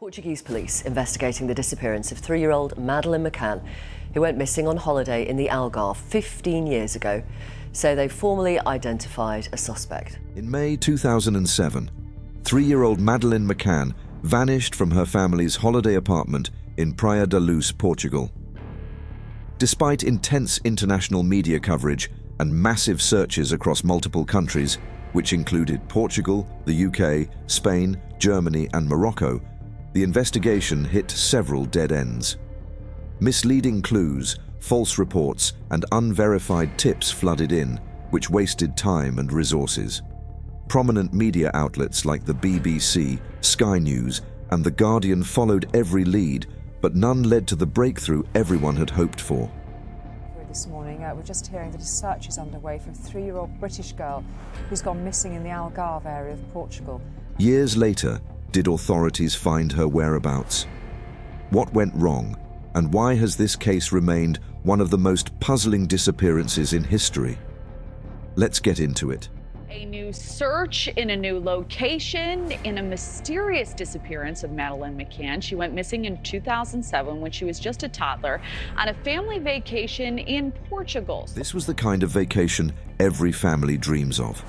Portuguese police investigating the disappearance of 3-year-old Madeleine McCann, who went missing on holiday in the Algarve 15 years ago, say they formally identified a suspect. In May 2007, 3-year-old Madeleine McCann vanished from her family's holiday apartment in Praia da Luz, Portugal. Despite intense international media coverage and massive searches across multiple countries, which included Portugal, the UK, Spain, Germany and Morocco, the investigation hit several dead ends. Misleading clues, false reports and unverified tips flooded in, which wasted time and resources. Prominent media outlets like the BBC, Sky News and The Guardian followed every lead, but none led to the breakthrough everyone had hoped for. This morning, we're just hearing that a search is underway for a 3-year-old British girl who's gone missing in the Algarve area of Portugal. Years later, did authorities find her whereabouts? What went wrong, and why has this case remained one of the most puzzling disappearances in history? Let's get into it. A new search in a new location in a mysterious disappearance of Madeleine McCann. She went missing in 2007 when she was just a toddler on a family vacation in Portugal. This was the kind of vacation every family dreams of.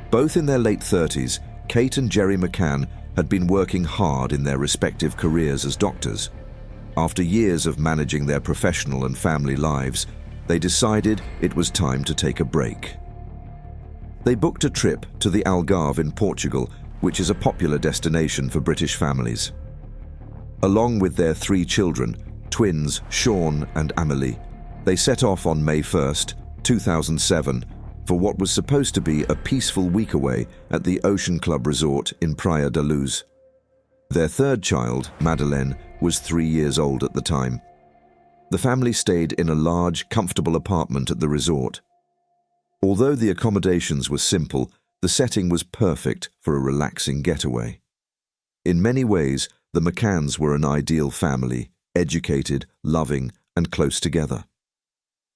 Both in their late 30s, Kate and Gerry McCann had been working hard in their respective careers as doctors. After years of managing their professional and family lives, they decided it was time to take a break. They booked a trip to the Algarve in Portugal, which is a popular destination for British families. Along with their 3 children, twins Sean and Amelie, they set off on May 1st, 2007, for what was supposed to be a peaceful week away at the Ocean Club Resort in Praia da Luz. Their 3rd child, Madeleine, was 3 years old at the time. The family stayed in a large, comfortable apartment at the resort. Although the accommodations were simple, the setting was perfect for a relaxing getaway. In many ways, the McCanns were an ideal family, educated, loving, and close together.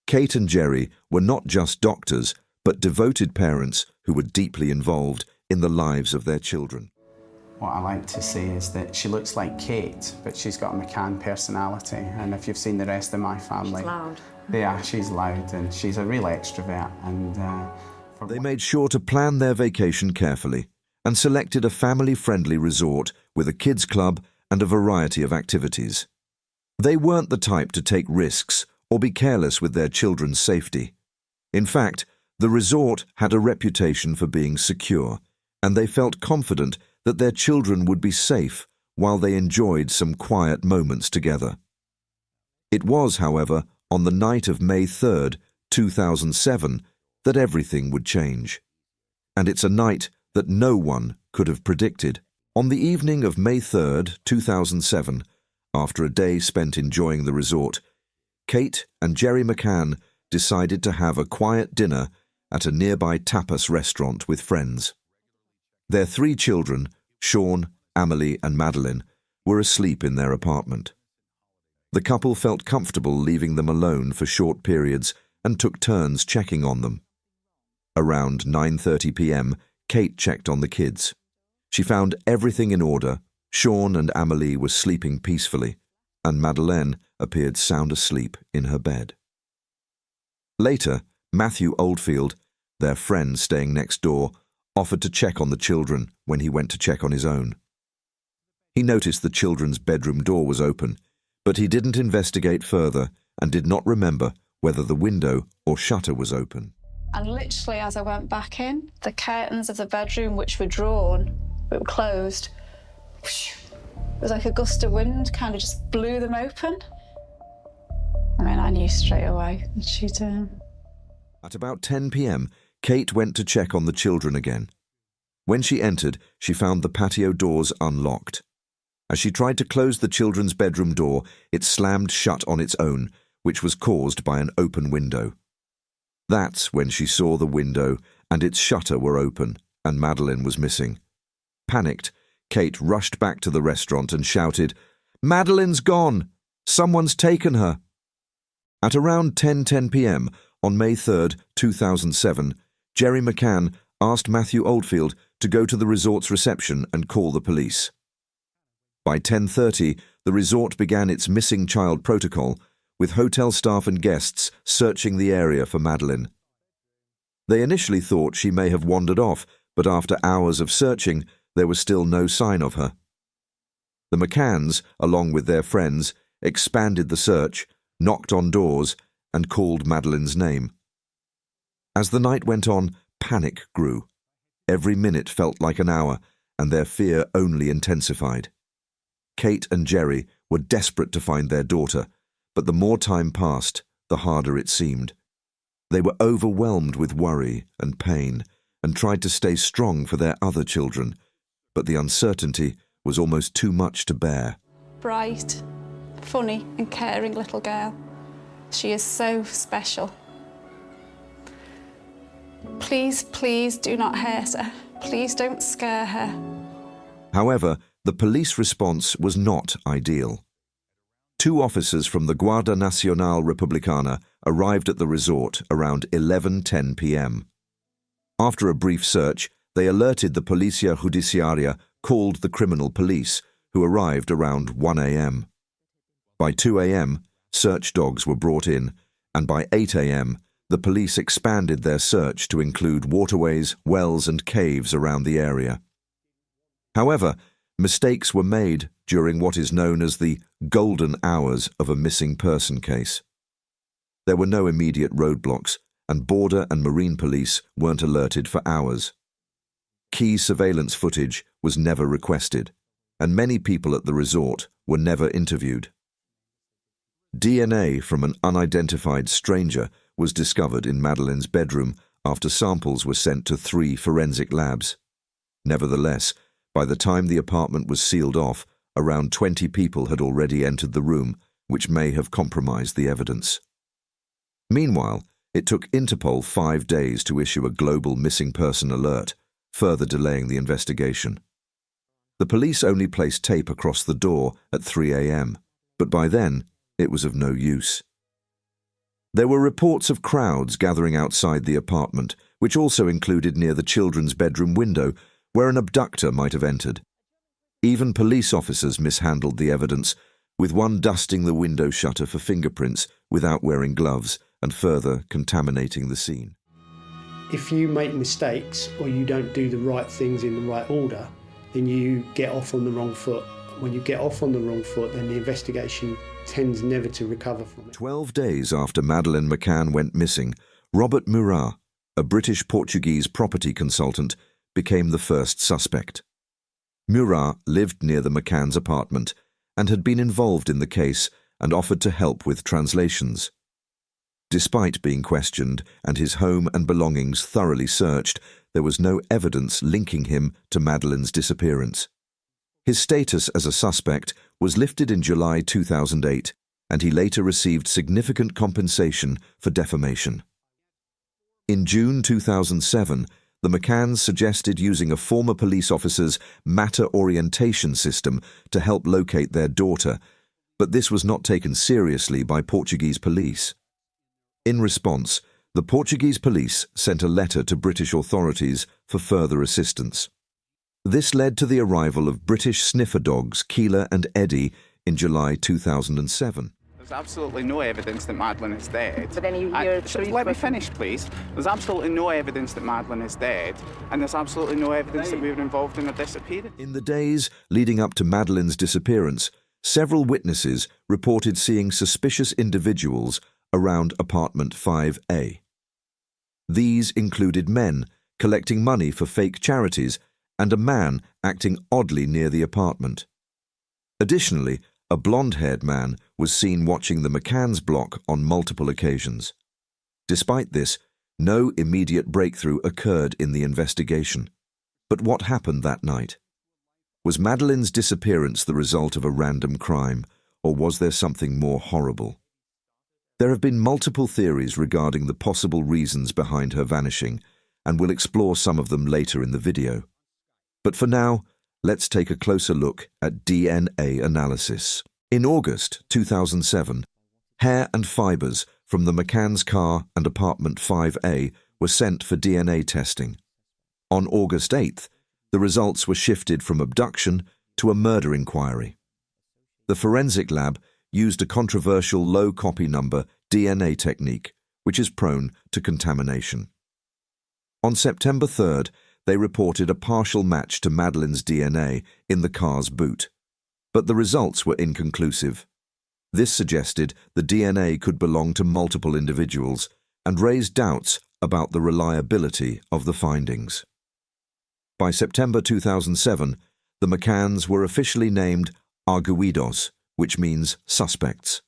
Kate and Gerry were not just doctors, but devoted parents who were deeply involved in the lives of their children. What I like to say is that she looks like Kate, but she's got a McCann personality. And if you've seen the rest of my family... She's loud. Yeah, she's loud and she's a real extrovert. And they made sure to plan their vacation carefully and selected a family-friendly resort with a kids' club and a variety of activities. They weren't the type to take risks or be careless with their children's safety. In fact, the resort had a reputation for being secure, and they felt confident that their children would be safe while they enjoyed some quiet moments together. It was, however, on the night of May 3rd, 2007, that everything would change. And it's a night that no one could have predicted. On the evening of May 3rd, 2007, after a day spent enjoying the resort, Kate and Gerry McCann decided to have a quiet dinner at a nearby tapas restaurant with friends. Their 3 children, Sean, Amelie and Madeleine, were asleep in their apartment. The couple felt comfortable leaving them alone for short periods and took turns checking on them. Around 9:30 p.m, Kate checked on the kids. She found everything in order. Sean and Amelie were sleeping peacefully, and Madeleine appeared sound asleep in her bed. Later, Matthew Oldfield, their friend staying next door, offered to check on the children when he went to check on his own. He noticed the children's bedroom door was open, but he didn't investigate further and did not remember whether the window or shutter was open. And literally as I went back in, the curtains of the bedroom, which were drawn, but were closed, it was like a gust of wind kind of just blew them open. I mean, I knew straight away that she'd... At about 10 p.m, Kate went to check on the children again. When she entered, she found the patio doors unlocked. As she tried to close the children's bedroom door, it slammed shut on its own, which was caused by an open window. That's when she saw the window and its shutter were open, and Madeleine was missing. Panicked, Kate rushed back to the restaurant and shouted, "Madeleine's gone! Someone's taken her!" At around 10:10 p.m. on May 3rd, 2007, Gerry McCann asked Matthew Oldfield to go to the resort's reception and call the police. By 10:30, the resort began its missing child protocol, with hotel staff and guests searching the area for Madeleine. They initially thought she may have wandered off, but after hours of searching, there was still no sign of her. The McCanns, along with their friends, expanded the search, knocked on doors, and called Madeleine's name. As the night went on, panic grew. Every minute felt like an hour, and their fear only intensified. Kate and Jerry were desperate to find their daughter, but the more time passed, the harder it seemed. They were overwhelmed with worry and pain and tried to stay strong for their other children, but the uncertainty was almost too much to bear. Bright, funny and caring little girl. She is so special. Please, please do not hurt her. Please don't scare her. However, the police response was not ideal. 2 officers from the Guardia Nacional Republicana arrived at the resort around 11:10 p.m. After a brief search, they alerted the Policia Judiciaria, called the criminal police, who arrived around 1 a.m. By 2 a.m., search dogs were brought in, and by 8 a.m., the police expanded their search to include waterways, wells, and caves around the area. However, mistakes were made during what is known as the golden hours of a missing person case. There were no immediate roadblocks, and border and marine police weren't alerted for hours. Key surveillance footage was never requested, and many people at the resort were never interviewed. DNA from an unidentified stranger was discovered in Madeleine's bedroom after samples were sent to 3 forensic labs. Nevertheless, by the time the apartment was sealed off, around 20 people had already entered the room, which may have compromised the evidence. Meanwhile, it took Interpol 5 days to issue a global missing person alert, further delaying the investigation. The police only placed tape across the door at 3 a.m., but by then it was of no use. There were reports of crowds gathering outside the apartment, which also included near the children's bedroom window, where an abductor might have entered. Even police officers mishandled the evidence, with one dusting the window shutter for fingerprints without wearing gloves and further contaminating the scene. If you make mistakes or you don't do the right things in the right order, then you get off on the wrong foot. When you get off on the wrong foot, then the investigation tends never to recover from it. 12 days after Madeleine McCann went missing, Robert Murat, a British-Portuguese property consultant, became the first suspect. Murat lived near the McCann's apartment and had been involved in the case and offered to help with translations. Despite being questioned and his home and belongings thoroughly searched, there was no evidence linking him to Madeleine's disappearance. His status as a suspect was lifted in July 2008, and he later received significant compensation for defamation. In June 2007, the McCanns suggested using a former police officer's matter orientation system to help locate their daughter, but this was not taken seriously by Portuguese police. In response, the Portuguese police sent a letter to British authorities for further assistance. This led to the arrival of British sniffer dogs Keela and Eddie in July 2007. There's absolutely no evidence that Madeleine is dead. But then let me finish, please. There's absolutely no evidence that Madeleine is dead, and there's absolutely no evidence that we were involved in her disappearance. In the days leading up to Madeleine's disappearance, several witnesses reported seeing suspicious individuals around apartment 5A. These included men collecting money for fake charities and a man acting oddly near the apartment. Additionally, a blonde-haired man was seen watching the McCann's block on multiple occasions. Despite this, no immediate breakthrough occurred in the investigation. But what happened that night? Was Madeleine's disappearance the result of a random crime, or was there something more horrible? There have been multiple theories regarding the possible reasons behind her vanishing, and we'll explore some of them later in the video. But for now, let's take a closer look at DNA analysis. In August 2007, hair and fibres from the McCann's car and apartment 5A were sent for DNA testing. On August 8th, the results were shifted from abduction to a murder inquiry. The forensic lab used a controversial low copy number DNA technique, which is prone to contamination. On September 3rd, they reported a partial match to Madeleine's DNA in the car's boot, but the results were inconclusive. This suggested the DNA could belong to multiple individuals and raised doubts about the reliability of the findings. By September 2007, the McCanns were officially named arguidos, which means suspects.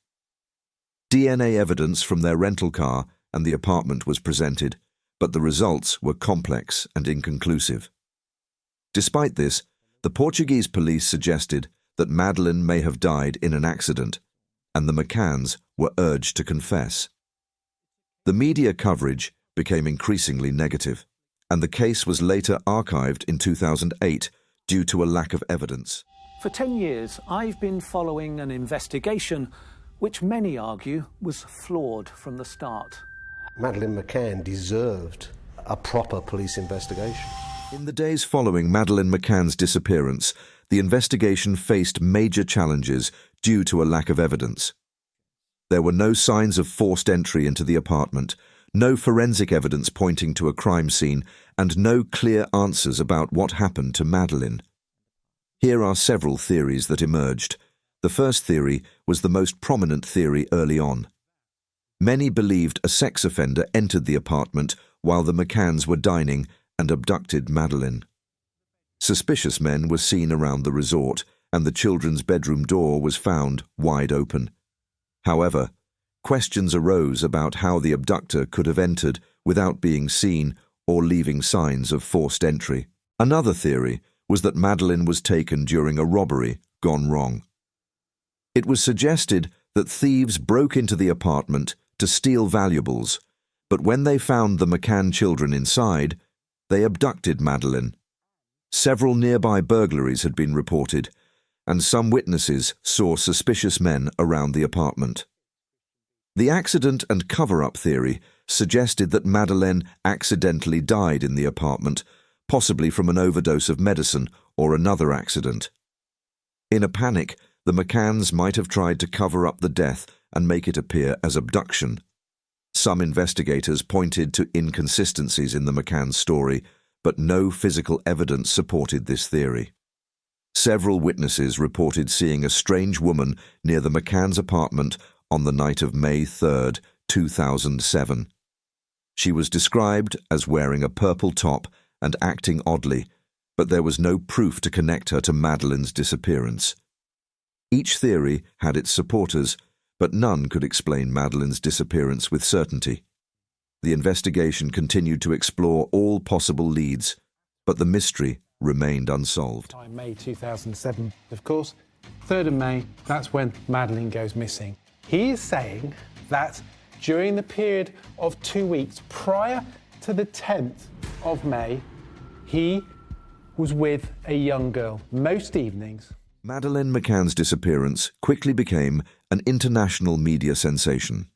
DNA evidence from their rental car and the apartment was presented, but the results were complex and inconclusive. Despite this, the Portuguese police suggested that Madeleine may have died in an accident, and the McCanns were urged to confess. The media coverage became increasingly negative, and the case was later archived in 2008 due to a lack of evidence. For 10 years, I've been following an investigation which many argue was flawed from the start. Madeleine McCann deserved a proper police investigation. In the days following Madeleine McCann's disappearance, the investigation faced major challenges due to a lack of evidence. There were no signs of forced entry into the apartment, no forensic evidence pointing to a crime scene, and no clear answers about what happened to Madeleine. Here are several theories that emerged. The first theory was the most prominent theory early on. Many believed a sex offender entered the apartment while the McCanns were dining and abducted Madeleine. Suspicious men were seen around the resort, and the children's bedroom door was found wide open. However, questions arose about how the abductor could have entered without being seen or leaving signs of forced entry. Another theory was that Madeleine was taken during a robbery gone wrong. It was suggested that thieves broke into the apartment to steal valuables, but when they found the McCann children inside, they abducted Madeleine. Several nearby burglaries had been reported, and some witnesses saw suspicious men around the apartment. The accident and cover-up theory suggested that Madeleine accidentally died in the apartment, possibly from an overdose of medicine or another accident. In a panic, the McCanns might have tried to cover up the death and make it appear as abduction. Some investigators pointed to inconsistencies in the McCann story, but no physical evidence supported this theory. Several witnesses reported seeing a strange woman near the McCann's apartment on the night of May 3, 2007. She was described as wearing a purple top and acting oddly, but there was no proof to connect her to Madeleine's disappearance. Each theory had its supporters, but none could explain Madeleine's disappearance with certainty. The investigation continued to explore all possible leads, but the mystery remained unsolved. May 2007, of course, 3rd of May, that's when Madeleine goes missing. He is saying that during the period of 2 weeks prior to the 10th of May, he was with a young girl most evenings. Madeleine McCann's disappearance quickly became an international media sensation.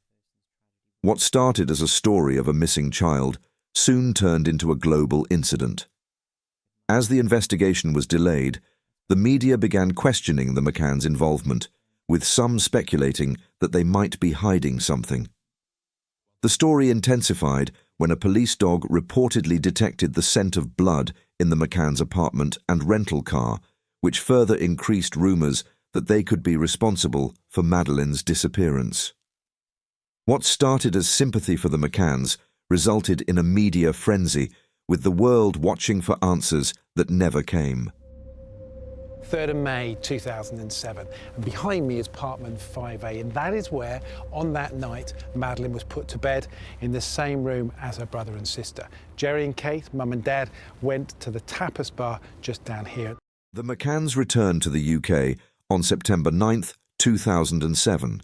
What started as a story of a missing child soon turned into a global incident. As the investigation was delayed, the media began questioning the McCanns' involvement, with some speculating that they might be hiding something. The story intensified when a police dog reportedly detected the scent of blood in the McCanns' apartment and rental car, which further increased rumours that they could be responsible for Madeleine's disappearance. What started as sympathy for the McCanns resulted in a media frenzy, with the world watching for answers that never came. 3rd of May 2007, and behind me is apartment 5A, and that is where, on that night, Madeleine was put to bed in the same room as her brother and sister. Jerry and Kate, Mum and Dad, went to the tapas bar just down here. The McCanns returned to the UK on September 9, 2007,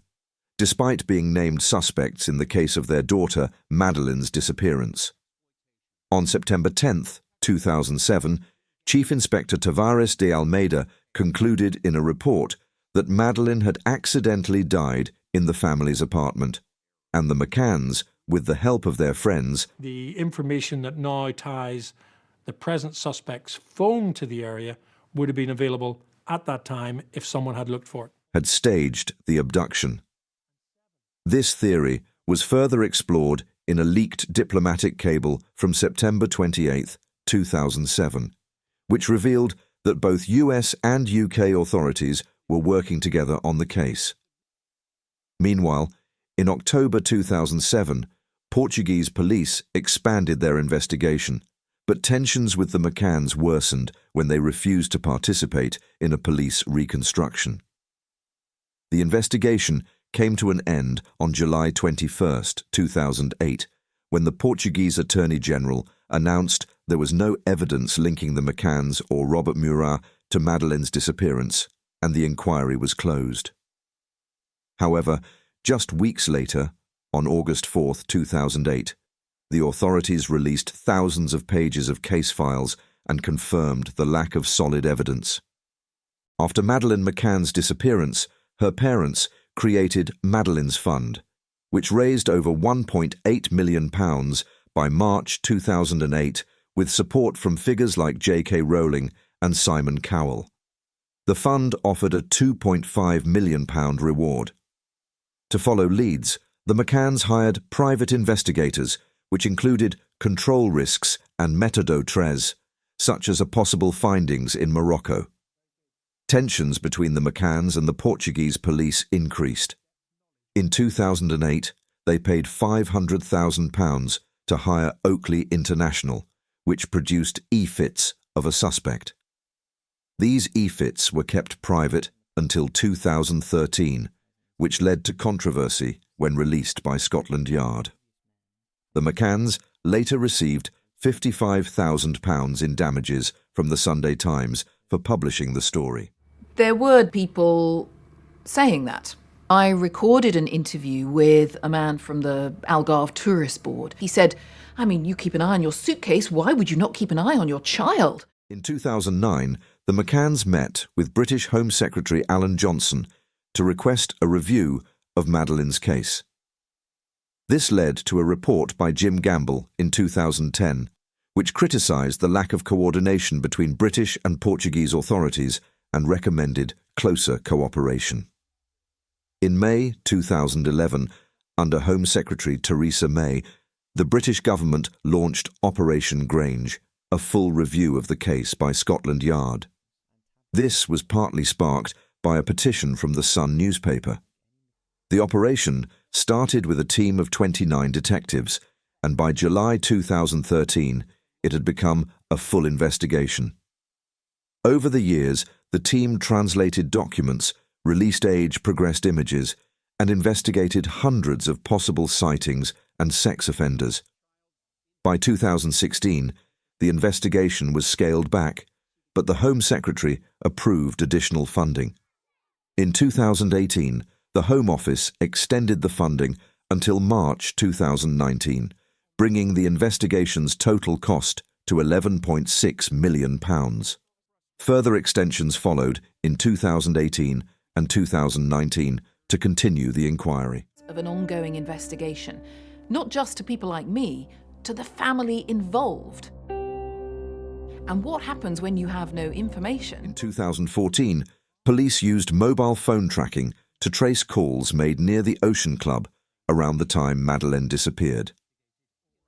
despite being named suspects in the case of their daughter Madeleine's disappearance. On September 10, 2007, Chief Inspector Tavares de Almeida concluded in a report that Madeleine had accidentally died in the family's apartment, and the McCanns, with the help of their friends, the information that now ties the present suspect's phone to the area would have been available at that time if someone had looked for it. had staged the abduction. This theory was further explored in a leaked diplomatic cable from September 28, 2007, which revealed that both US and UK authorities were working together on the case. Meanwhile, in October 2007, Portuguese police expanded their investigation, but tensions with the McCanns worsened when they refused to participate in a police reconstruction. The investigation came to an end on July 21, 2008, when the Portuguese Attorney General announced there was no evidence linking the McCanns or Robert Murat to Madeleine's disappearance, and the inquiry was closed. However, just weeks later, on August 4, 2008, the authorities released thousands of pages of case files and confirmed the lack of solid evidence. After Madeleine McCann's disappearance, her parents created Madeleine's Fund, which raised over £1.8 million by March 2008 with support from figures like J.K. Rowling and Simon Cowell. The fund offered a £2.5 million reward. To follow leads, the McCanns hired private investigators, which included control risks and méthode très, such as possible findings in Morocco. Tensions between the McCanns and the Portuguese police increased. In 2008, they paid £500,000 to hire Oakley International, which produced e-fits of a suspect. These e-fits were kept private until 2013, which led to controversy when released by Scotland Yard. The McCanns later received £55,000 in damages from the Sunday Times for publishing the story. There were people saying that. I recorded an interview with a man from the Algarve Tourist Board. He said, I mean, you keep an eye on your suitcase, why would you not keep an eye on your child? In 2009, the McCanns met with British Home Secretary Alan Johnson to request a review of Madeleine's case. This led to a report by Jim Gamble in 2010, which criticised the lack of coordination between British and Portuguese authorities and recommended closer cooperation. In May 2011, under Home Secretary Theresa May, the British government launched Operation Grange, a full review of the case by Scotland Yard. This was partly sparked by a petition from the Sun newspaper. The operation started with a team of 29 detectives, and by July 2013, it had become a full investigation. Over the years, the team translated documents, released age-progressed images, and investigated hundreds of possible sightings and sex offenders. By 2016, the investigation was scaled back, but the Home Secretary approved additional funding. In 2018, the Home Office extended the funding until March 2019, bringing the investigation's total cost to £11.6 million. Further extensions followed in 2018 and 2019 to continue the inquiry. Of an ongoing investigation, not just to people like me, to the family involved. And what happens when you have no information? In 2014, police used mobile phone tracking to trace calls made near the Ocean Club around the time Madeleine disappeared.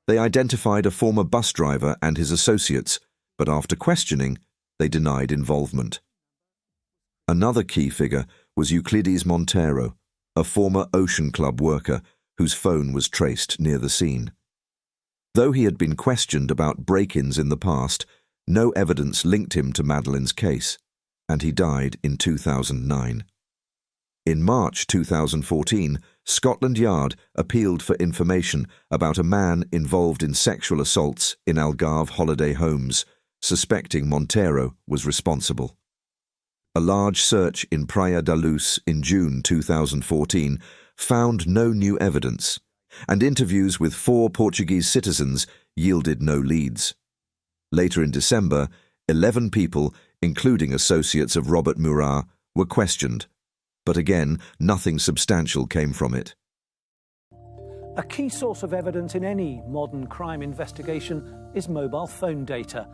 They identified a former bus driver and his associates, but after questioning, they denied involvement. Another key figure was Euclides Monteiro, a former Ocean Club worker whose phone was traced near the scene. Though he had been questioned about break-ins in the past, no evidence linked him to Madeleine's case, and he died in 2009. In March 2014, Scotland Yard appealed for information about a man involved in sexual assaults in Algarve holiday homes, suspecting Monteiro was responsible. A large search in Praia da Luz in June 2014 found no new evidence, and interviews with 4 Portuguese citizens yielded no leads. Later in December, 11 people, including associates of Robert Murat, were questioned, but again, nothing substantial came from it. A key source of evidence in any modern crime investigation is mobile phone data.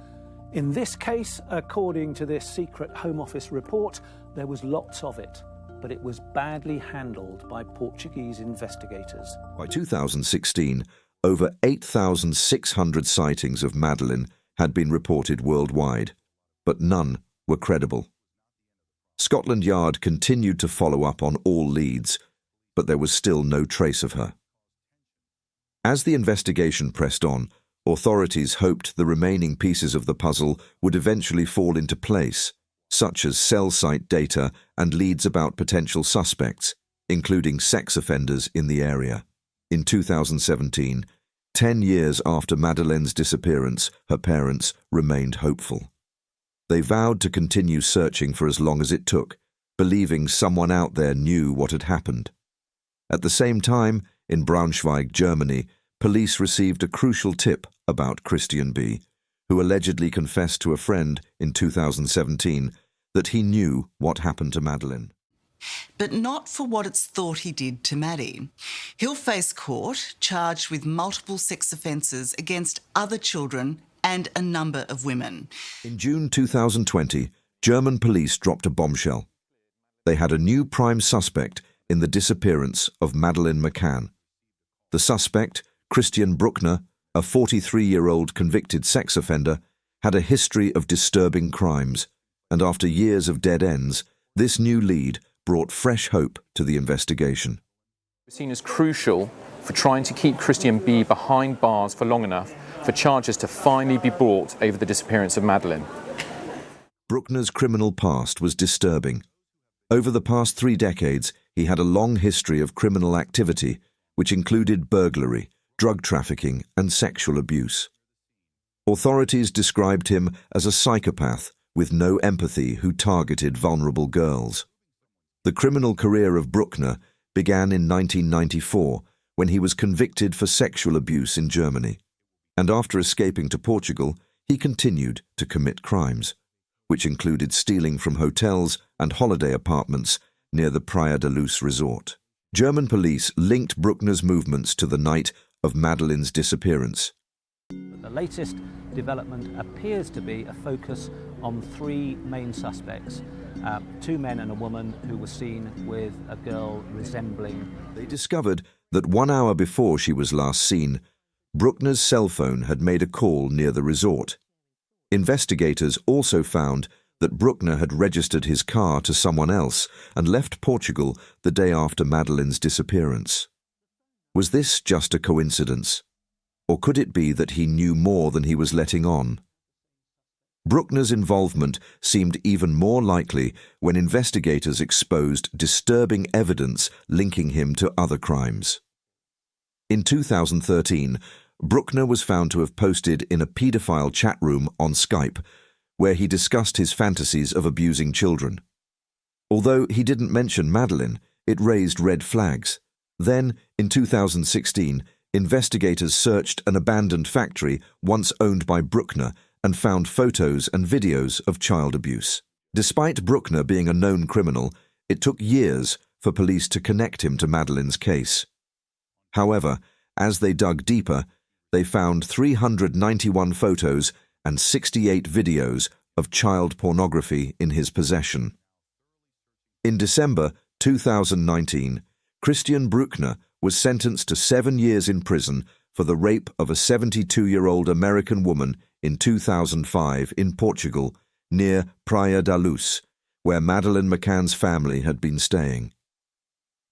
In this case, according to this secret Home Office report, there was lots of it. but it was badly handled by Portuguese investigators. By 2016, over 8,600 sightings of Madeleine had been reported worldwide, but none were credible. Scotland Yard continued to follow up on all leads, but there was still no trace of her. As the investigation pressed on, authorities hoped the remaining pieces of the puzzle would eventually fall into place, such as cell site data and leads about potential suspects, including sex offenders in the area. In 2017, 10 years after Madeleine's disappearance, her parents remained hopeful. They vowed to continue searching for as long as it took, believing someone out there knew what had happened. At the same time, in Braunschweig, Germany, police received a crucial tip about Christian B., who allegedly confessed to a friend in 2017 that he knew what happened to Madeleine. But not for what it's thought he did to Maddie. He'll face court, charged with multiple sex offences against other children and a number of women. In June 2020, German police dropped a bombshell. They had a new prime suspect in the disappearance of Madeleine McCann. The suspect, Christian Bruckner, a 43-year-old convicted sex offender, had a history of disturbing crimes, and after years of dead ends, this new lead brought fresh hope to the investigation. Seen as crucial for trying to keep Christian B. behind bars for long enough for charges to finally be brought over the disappearance of Madeleine. Bruckner's criminal past was disturbing. Over the past 3 decades, he had a long history of criminal activity, which included burglary, drug trafficking, and sexual abuse. Authorities described him as a psychopath with no empathy who targeted vulnerable girls. The criminal career of Bruckner began in 1994 when he was convicted for sexual abuse in Germany, and after escaping to Portugal, he continued to commit crimes, which included stealing from hotels and holiday apartments near the Praia da Luz resort. German police linked Bruckner's movements to the night of Madeleine's disappearance. The latest development appears to be a focus on 3 main suspects, 2 men and a woman who were seen with a girl resembling. They discovered that 1 hour before she was last seen, Bruckner's cell phone had made a call near the resort. Investigators also found that Bruckner had registered his car to someone else and left Portugal the day after Madeleine's disappearance. Was this just a coincidence? Or could it be that he knew more than he was letting on? Bruckner's involvement seemed even more likely when investigators exposed disturbing evidence linking him to other crimes. In 2013, Bruckner was found to have posted in a paedophile chat room on Skype, where he discussed his fantasies of abusing children. Although he didn't mention Madeleine, it raised red flags. Then, in 2016, investigators searched an abandoned factory once owned by Bruckner and found photos and videos of child abuse. Despite Bruckner being a known criminal, it took years for police to connect him to Madeleine's case. However, as they dug deeper, they found 391 photos and 68 videos of child pornography in his possession. In December 2019, Christian Bruckner was sentenced to 7 years in prison for the rape of a 72-year-old American woman in 2005 in Portugal, near Praia da Luz, where Madeleine McCann's family had been staying.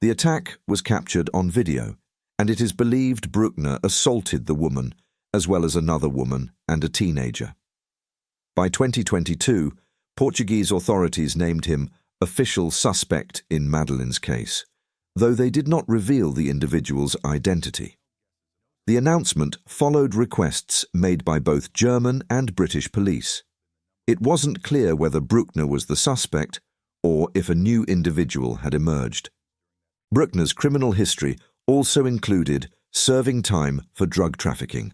The attack was captured on video, and it is believed Bruckner assaulted the woman, as well as another woman and a teenager. By 2022, Portuguese authorities named him official suspect in Madeleine's case, though they did not reveal the individual's identity. The announcement followed requests made by both German and British police. It wasn't clear whether Bruckner was the suspect or if a new individual had emerged. Bruckner's criminal history also included serving time for drug trafficking.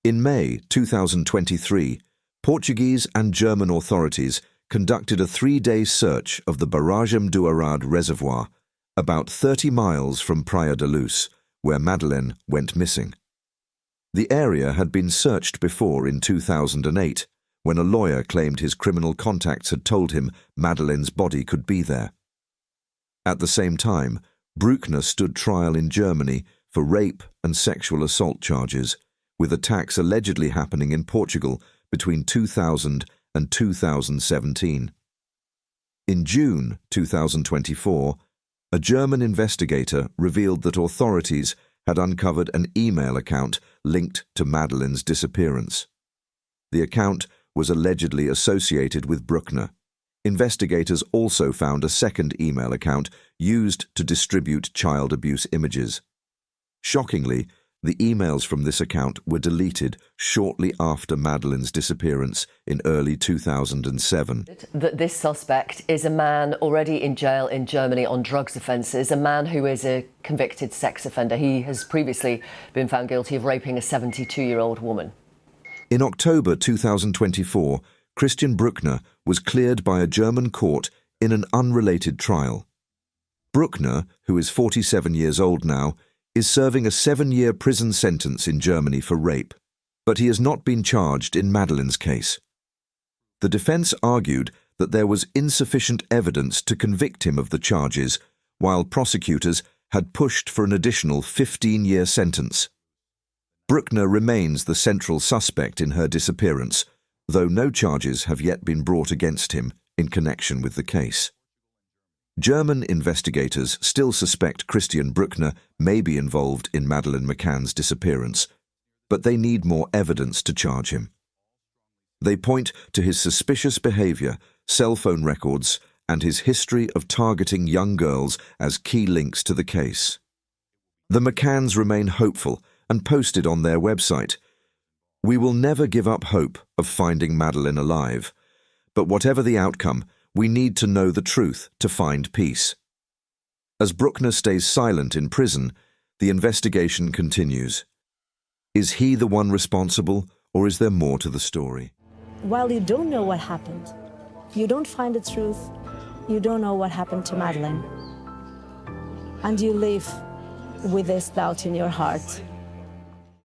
In May 2023, Portuguese and German authorities conducted a 3-day search of the Barragem do Arado reservoir, about 30 miles from Praia da Luz, where Madeleine went missing. The area had been searched before in 2008, when a lawyer claimed his criminal contacts had told him Madeleine's body could be there. At the same time, Bruckner stood trial in Germany for rape and sexual assault charges, with attacks allegedly happening in Portugal between 2000 and 2017. In June 2024, a German investigator revealed that authorities had uncovered an email account linked to Madeleine's disappearance. The account was allegedly associated with Bruckner. Investigators also found a second email account used to distribute child abuse images. Shockingly, the emails from this account were deleted shortly after Madeleine's disappearance in early 2007. That this suspect is a man already in jail in Germany on drugs offences, a man who is a convicted sex offender. He has previously been found guilty of raping a 72-year-old woman. In October 2024, Christian Bruckner was cleared by a German court in an unrelated trial. Bruckner, who is 47 years old now, is serving a 7-year prison sentence in Germany for rape, but he has not been charged in Madeleine's case. The defence argued that there was insufficient evidence to convict him of the charges, while prosecutors had pushed for an additional 15-year sentence. Bruckner remains the central suspect in her disappearance, though no charges have yet been brought against him in connection with the case. German investigators still suspect Christian Bruckner may be involved in Madeleine McCann's disappearance, but they need more evidence to charge him. They point to his suspicious behaviour, cell phone records, and his history of targeting young girls as key links to the case. The McCanns remain hopeful and posted on their website, "We will never give up hope of finding Madeleine alive, but whatever the outcome, we need to know the truth to find peace." As Bruckner stays silent in prison, the investigation continues. Is he the one responsible, or is there more to the story? While you don't know what happened, you don't find the truth, you don't know what happened to Madeleine, and you live with this doubt in your heart.